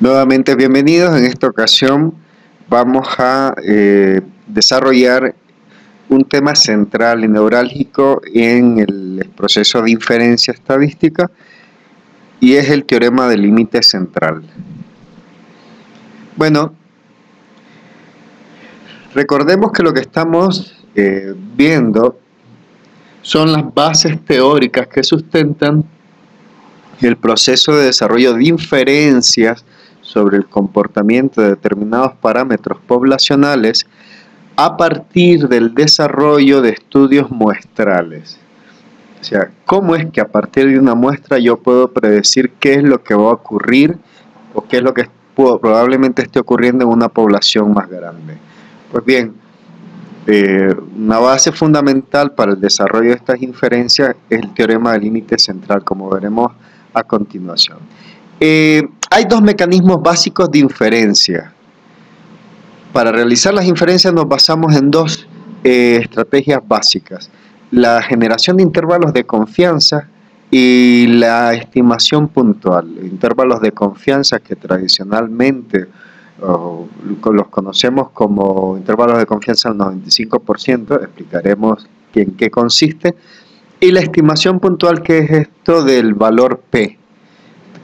Nuevamente bienvenidos. En esta ocasión vamos a desarrollar un tema central y neurálgico en el proceso de inferencia estadística y es el teorema del límite central. Bueno, recordemos que lo que estamos viendo son las bases teóricas que sustentan el proceso de desarrollo de inferencias sobre el comportamiento de determinados parámetros poblacionales a partir del desarrollo de estudios muestrales. O sea, ¿cómo es que a partir de una muestra yo puedo predecir qué es lo que va a ocurrir o qué es lo que probablemente esté ocurriendo en una población más grande? Pues bien, una base fundamental para el desarrollo de estas inferencias es el teorema del límite central, como veremos a continuación. Hay dos mecanismos básicos de inferencia. Para realizar las inferencias nos basamos en dos estrategias básicas: la generación de intervalos de confianza y la estimación puntual. Intervalos de confianza que tradicionalmente los conocemos como intervalos de confianza al 95%, explicaremos en qué consiste, y la estimación puntual, que es esto del valor P,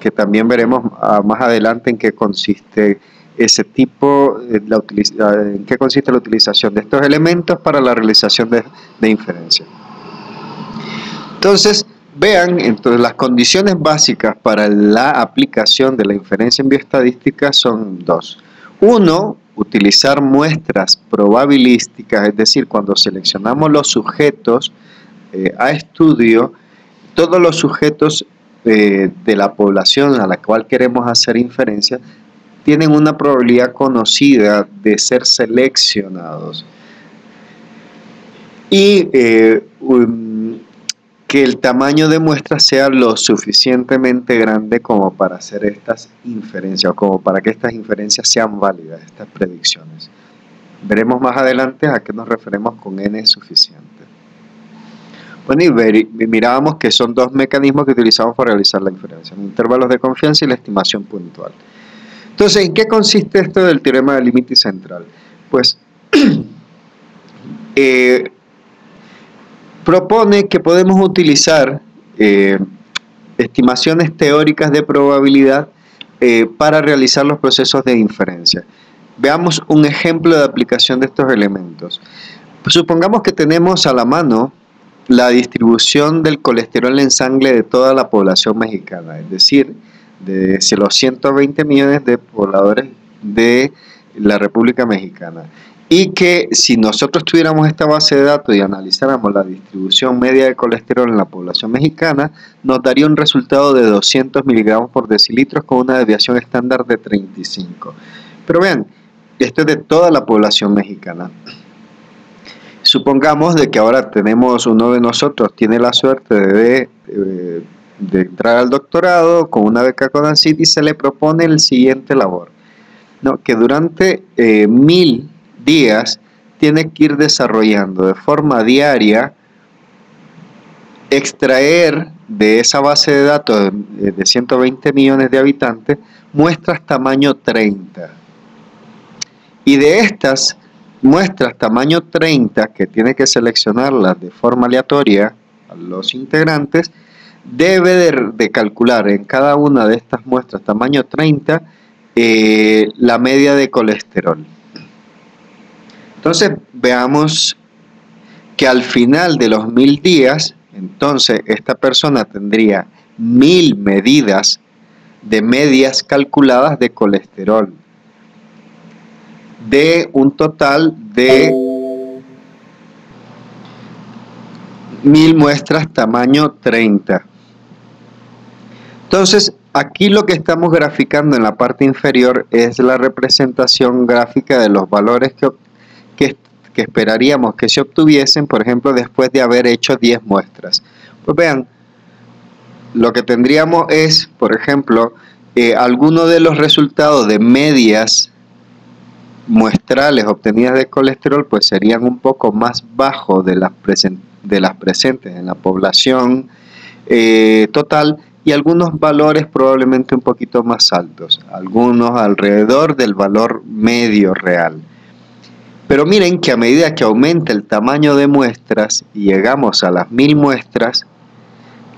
que también veremos más adelante en qué consiste ese tipo, en qué consiste la utilización de estos elementos para la realización de inferencia. Entonces, vean, las condiciones básicas para la aplicación de la inferencia en bioestadística son dos. Uno, utilizar muestras probabilísticas, es decir, cuando seleccionamos los sujetos a estudio, todos los sujetos de la población a la cual queremos hacer inferencia tienen una probabilidad conocida de ser seleccionados. Y que el tamaño de muestra sea lo suficientemente grande como para hacer estas inferencias, o como para que estas inferencias sean válidas, estas predicciones. Veremos más adelante a qué nos referimos con n suficiente. Bueno, y mirábamos que son dos mecanismos que utilizamos para realizar la inferencia: intervalos de confianza y la estimación puntual. Entonces, ¿en qué consiste esto del teorema del límite central? Pues propone que podemos utilizar estimaciones teóricas de probabilidad para realizar los procesos de inferencia. Veamos un ejemplo de aplicación de estos elementos. Pues supongamos que tenemos a la mano la distribución del colesterol en sangre de toda la población mexicana, es decir, de los 120 millones de pobladores de la República Mexicana. Y que si nosotros tuviéramos esta base de datos y analizáramos la distribución media de colesterol en la población mexicana, nos daría un resultado de 200 miligramos por decilitro con una desviación estándar de 35. Pero vean, esto es de toda la población mexicana. Supongamos de que ahora uno de nosotros tiene la suerte de entrar al doctorado con una beca CONACYT y se le propone el siguiente labor, ¿no? Que durante 1000 días tiene que ir desarrollando de forma diaria, extraer de esa base de datos de 120 millones de habitantes muestras tamaño 30. Y de estas muestras tamaño 30, que tiene que seleccionarlas de forma aleatoria a los integrantes, debe de calcular en cada una de estas muestras tamaño 30 la media de colesterol. Entonces veamos que al final de los 1000 días, entonces esta persona tendría 1000 medidas de medias calculadas de colesterol, de un total de 1000 muestras tamaño 30. Entonces, aquí lo que estamos graficando en la parte inferior es la representación gráfica de los valores que esperaríamos que se obtuviesen, por ejemplo, después de haber hecho 10 muestras. Pues vean, lo que tendríamos es, por ejemplo, alguno de los resultados de medias muestrales obtenidas de colesterol, pues serían un poco más bajos de las presentes en la población total, y algunos valores probablemente un poquito más altos, algunos alrededor del valor medio real. Pero miren que a medida que aumenta el tamaño de muestras y llegamos a las 1000 muestras,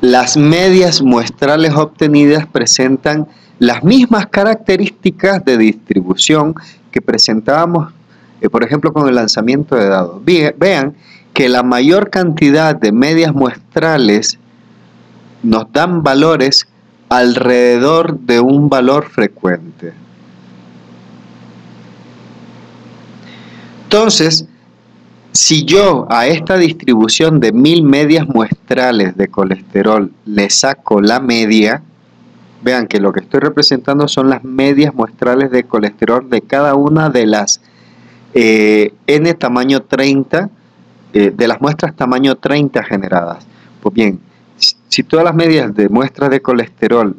las medias muestrales obtenidas presentan las mismas características de distribución que presentábamos, por ejemplo, con el lanzamiento de dados. Vean que la mayor cantidad de medias muestrales nos dan valores alrededor de un valor frecuente. Entonces, si yo a esta distribución de 1000 medias muestrales de colesterol le saco la media, vean que lo que estoy representando son las medias muestrales de colesterol de cada una de las N tamaño 30, de las muestras tamaño 30 generadas. Pues bien, si todas las medias de muestras de colesterol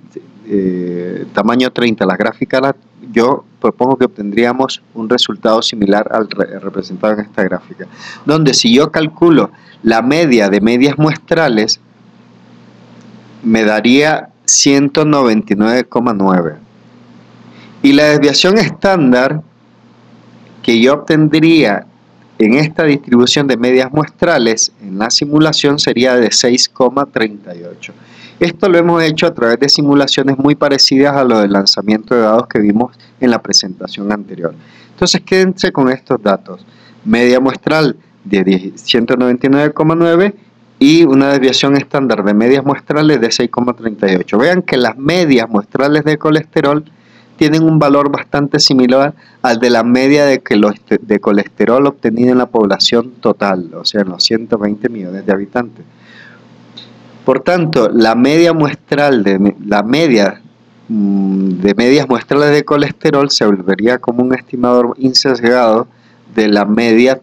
tamaño 30 las graficara, yo propongo que obtendríamos un resultado similar al representado en esta gráfica, donde si yo calculo la media de medias muestrales, me daría 199,9. Y la desviación estándar que yo obtendría en esta distribución de medias muestrales en la simulación sería de 6,38. Esto lo hemos hecho a través de simulaciones muy parecidas a lo del lanzamiento de dados que vimos en la presentación anterior. Entonces quédense con estos datos. Media muestral de 199,9 y una desviación estándar de medias muestrales de 6,38. Vean que las medias muestrales de colesterol tienen un valor bastante similar al de la media de colesterol obtenida en la población total, o sea, en los 120 millones de habitantes. Por tanto, la media muestral de medias muestrales de colesterol se volvería como un estimador insesgado de la media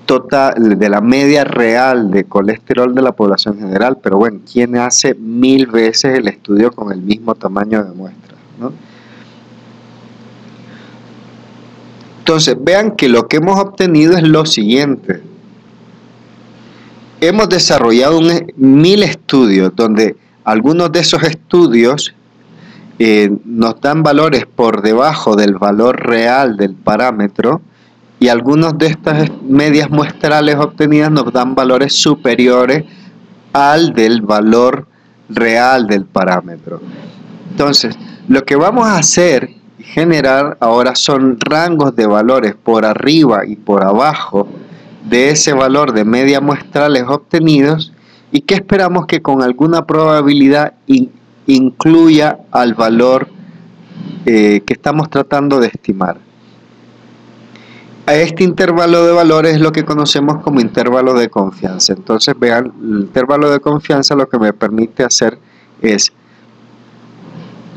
total, de la media real de colesterol de la población general. Pero bueno, ¿quién hace 1000 veces el estudio con el mismo tamaño de muestra, ¿no? Entonces, vean que lo que hemos obtenido es lo siguiente. Hemos desarrollado 1000 estudios, donde algunos de esos estudios nos dan valores por debajo del valor real del parámetro, y algunos de estas medias muestrales obtenidas nos dan valores superiores al del valor real del parámetro. Entonces, lo que vamos a hacer y generar ahora son rangos de valores por arriba y por abajo de ese valor de medias muestrales obtenidos, y que esperamos que con alguna probabilidad incluya al valor que estamos tratando de estimar. A este intervalo de valores es lo que conocemos como intervalo de confianza. Entonces vean, el intervalo de confianza lo que me permite hacer es,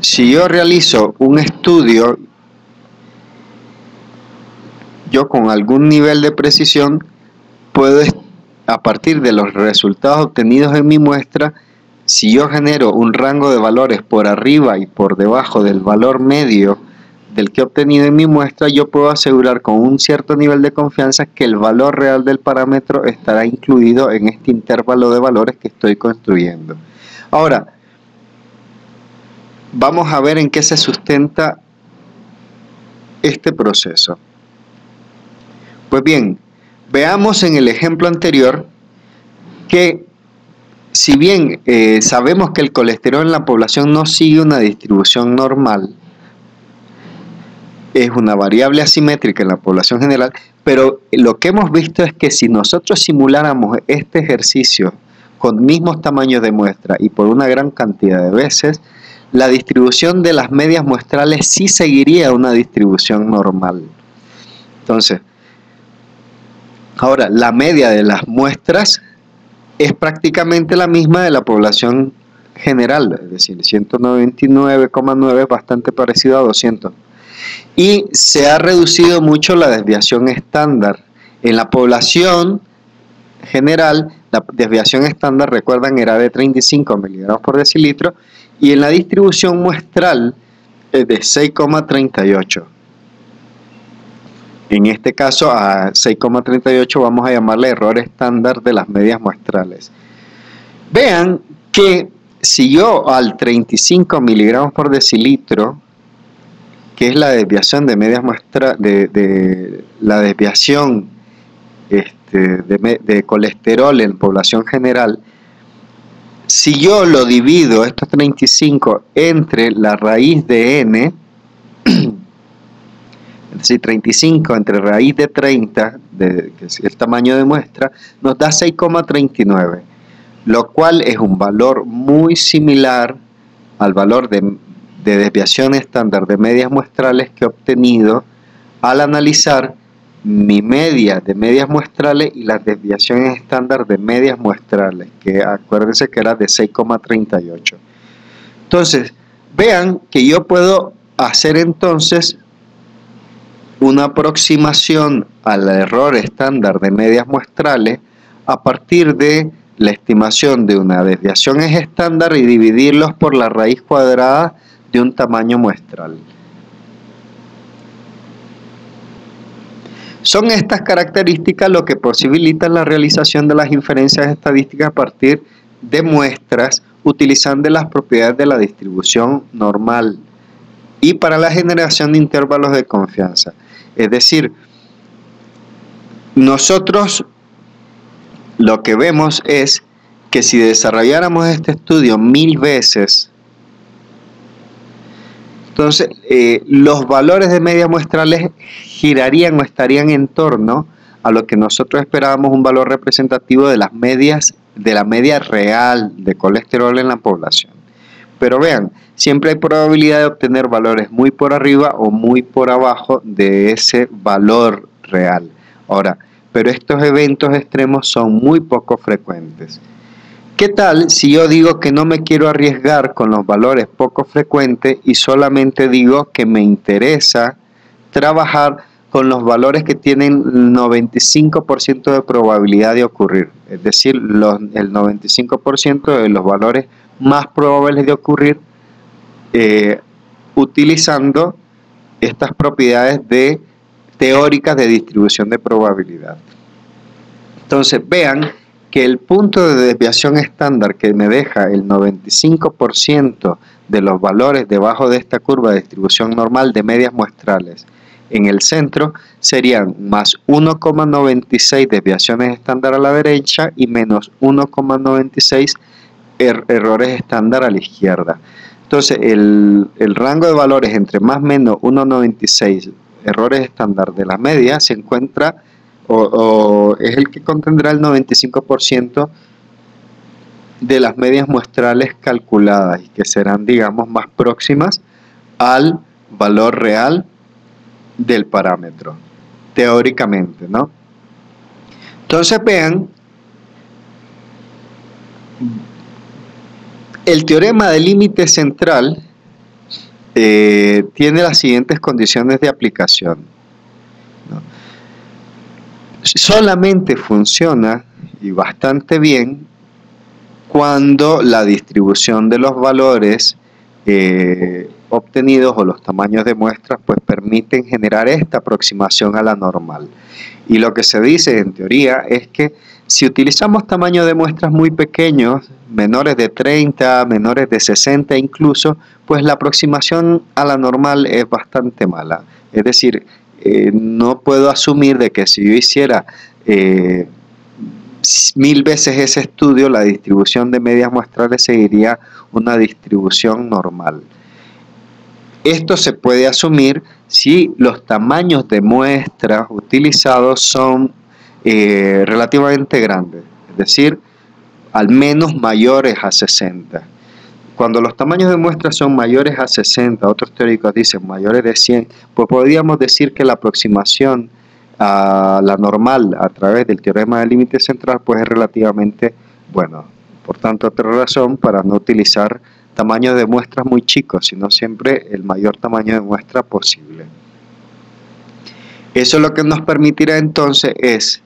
si yo realizo un estudio, yo con algún nivel de precisión puedo, a partir de los resultados obtenidos en mi muestra, si yo genero un rango de valores por arriba y por debajo del valor medio del que he obtenido en mi muestra, yo puedo asegurar con un cierto nivel de confianza que el valor real del parámetro estará incluido en este intervalo de valores que estoy construyendo. Ahora, vamos a ver en qué se sustenta este proceso. Pues bien, veamos en el ejemplo anterior que si bien sabemos que el colesterol en la población no sigue una distribución normal, es una variable asimétrica en la población general, pero lo que hemos visto es que si nosotros simuláramos este ejercicio con mismos tamaños de muestra y por una gran cantidad de veces, la distribución de las medias muestrales sí seguiría una distribución normal. Entonces, ahora, la media de las muestras es prácticamente la misma de la población general, es decir, 199,9 es bastante parecido a 200. Y se ha reducido mucho la desviación estándar. En la población general, la desviación estándar, recuerdan, era de 35 miligramos por decilitro, y en la distribución muestral es de 6,38. En este caso, a 6,38 vamos a llamarle error estándar de las medias muestrales. Vean que si yo al 35 miligramos por decilitro, que es la desviación de medias muestras, de la desviación de colesterol en población general, si yo lo divido, estos 35, entre la raíz de n, es decir, 35 entre raíz de 30, que es el tamaño de muestra, nos da 6,39, lo cual es un valor muy similar al valor de desviación estándar de medias muestrales que he obtenido al analizar mi media de medias muestrales y las desviaciones estándar de medias muestrales, que acuérdense que era de 6,38. Entonces, vean que yo puedo hacer entonces una aproximación al error estándar de medias muestrales a partir de la estimación de una desviación estándar y dividirlos por la raíz cuadrada de un tamaño muestral. Son estas características lo que posibilitan la realización de las inferencias estadísticas a partir de muestras utilizando las propiedades de la distribución normal y para la generación de intervalos de confianza. Es decir, nosotros lo que vemos es que si desarrolláramos este estudio 1000 veces, entonces los valores de medias muestrales girarían o estarían en torno a lo que nosotros esperábamos un valor representativo de las medias, de la media real de colesterol en la población. Pero vean, siempre hay probabilidad de obtener valores muy por arriba o muy por abajo de ese valor real. Ahora, pero estos eventos extremos son muy poco frecuentes. ¿Qué tal si yo digo que no me quiero arriesgar con los valores poco frecuentes y solamente digo que me interesa trabajar con los valores que tienen 95% de probabilidad de ocurrir? Es decir, el 95% de los valores más probables de ocurrir utilizando estas propiedades teóricas de distribución de probabilidad. Entonces, vean que el punto de desviación estándar que me deja el 95% de los valores debajo de esta curva de distribución normal de medias muestrales en el centro serían más 1,96 desviaciones estándar a la derecha y menos 1,96 errores estándar a la izquierda. Entonces, el rango de valores entre más o menos 1,96 errores estándar de la media se encuentra o es el que contendrá el 95% de las medias muestrales calculadas y que serán, digamos, más próximas al valor real del parámetro, teóricamente, ¿no? Entonces, vean, el teorema del límite central tiene las siguientes condiciones de aplicación, ¿no? Solamente funciona y bastante bien cuando la distribución de los valores obtenidos o los tamaños de muestras pues permiten generar esta aproximación a la normal. Y lo que se dice en teoría es que si utilizamos tamaños de muestras muy pequeños, menores de 30, menores de 60 incluso, pues la aproximación a la normal es bastante mala. Es decir, no puedo asumir de que si yo hiciera 1000 veces ese estudio, la distribución de medias muestrales seguiría una distribución normal. Esto se puede asumir si los tamaños de muestras utilizados son relativamente grandes, es decir, al menos mayores a 60. Cuando los tamaños de muestras son mayores a 60, otros teóricos dicen mayores de 100, pues podríamos decir que la aproximación a la normal a través del teorema del límite central pues es relativamente bueno. Por tanto, otra razón para no utilizar tamaños de muestras muy chicos, sino siempre el mayor tamaño de muestra posible. Eso lo que nos permitirá entonces es,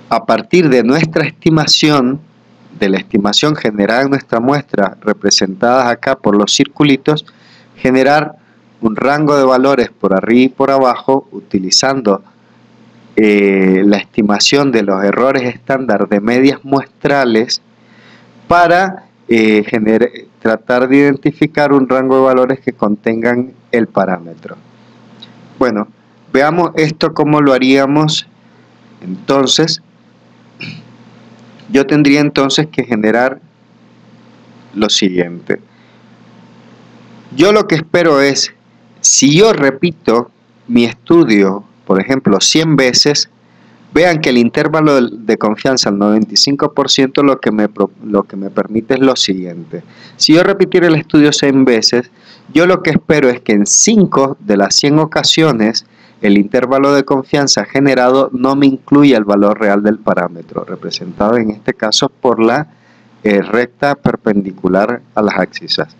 a partir de nuestra estimación, de la estimación generada en nuestra muestra, representadas acá por los circulitos, generar un rango de valores por arriba y por abajo, utilizando la estimación de los errores estándar de medias muestrales para tratar de identificar un rango de valores que contengan el parámetro. Bueno, veamos esto cómo lo haríamos. Entonces, yo tendría entonces que generar lo siguiente. Yo lo que espero es, si yo repito mi estudio, por ejemplo, 100 veces, vean que el intervalo de confianza al 95% lo que me permite es lo siguiente. Si yo repitiera el estudio 100 veces, yo lo que espero es que en 5 de las 100 ocasiones el intervalo de confianza generado no me incluya el valor real del parámetro, representado en este caso por la recta perpendicular a las abscisas.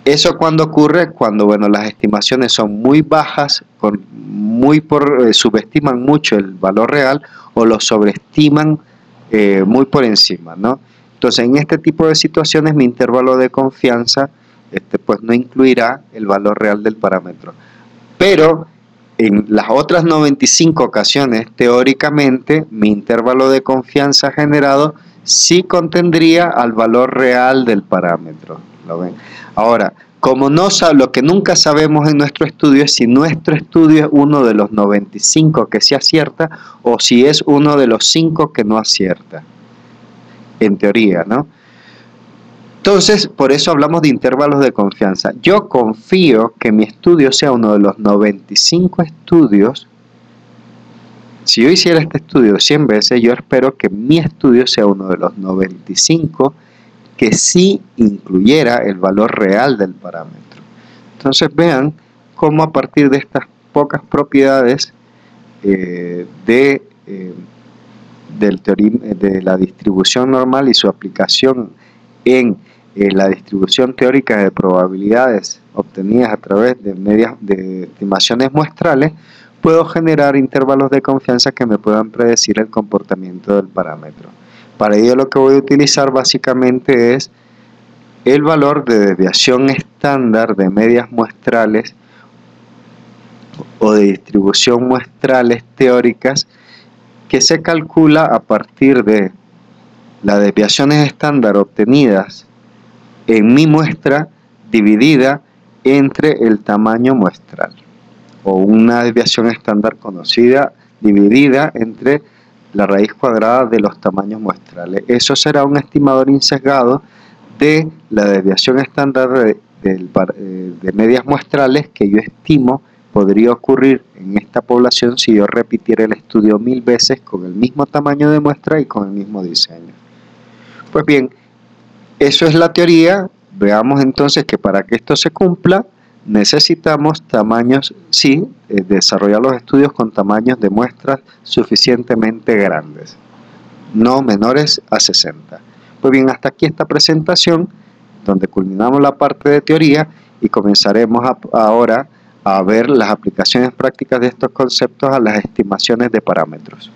Eso cuando ocurre, cuando bueno, las estimaciones son muy bajas, subestiman mucho el valor real o lo sobreestiman muy por encima, ¿no? Entonces, en este tipo de situaciones, mi intervalo de confianza pues no incluirá el valor real del parámetro. Pero en las otras 95 ocasiones, teóricamente, mi intervalo de confianza generado sí contendría al valor real del parámetro. ¿Lo ven? Ahora, lo que nunca sabemos en nuestro estudio es si nuestro estudio es uno de los 95 que sí acierta o si es uno de los 5 que no acierta, en teoría, ¿no? Entonces, por eso hablamos de intervalos de confianza. Yo confío que mi estudio sea uno de los 95 estudios. Si yo hiciera este estudio 100 veces, yo espero que mi estudio sea uno de los 95 que sí incluyera el valor real del parámetro. Entonces vean cómo a partir de estas pocas propiedades de la distribución normal y su aplicación en la distribución teórica de probabilidades obtenidas a través de estimaciones muestrales, puedo generar intervalos de confianza que me puedan predecir el comportamiento del parámetro. Para ello lo que voy a utilizar básicamente es el valor de desviación estándar de medias muestrales o de distribución muestrales teóricas que se calcula a partir de las desviaciones estándar obtenidas en mi muestra dividida entre el tamaño muestral, o una desviación estándar conocida dividida entre la raíz cuadrada de los tamaños muestrales. Eso será un estimador insesgado de la desviación estándar de medias muestrales que yo estimo podría ocurrir en esta población si yo repitiera el estudio 1000 veces con el mismo tamaño de muestra y con el mismo diseño. Pues bien, eso es la teoría. Veamos entonces que para que esto se cumpla necesitamos tamaños, desarrollar los estudios con tamaños de muestras suficientemente grandes, no menores a 60. Pues bien, hasta aquí esta presentación donde culminamos la parte de teoría y comenzaremos ahora a ver las aplicaciones prácticas de estos conceptos a las estimaciones de parámetros.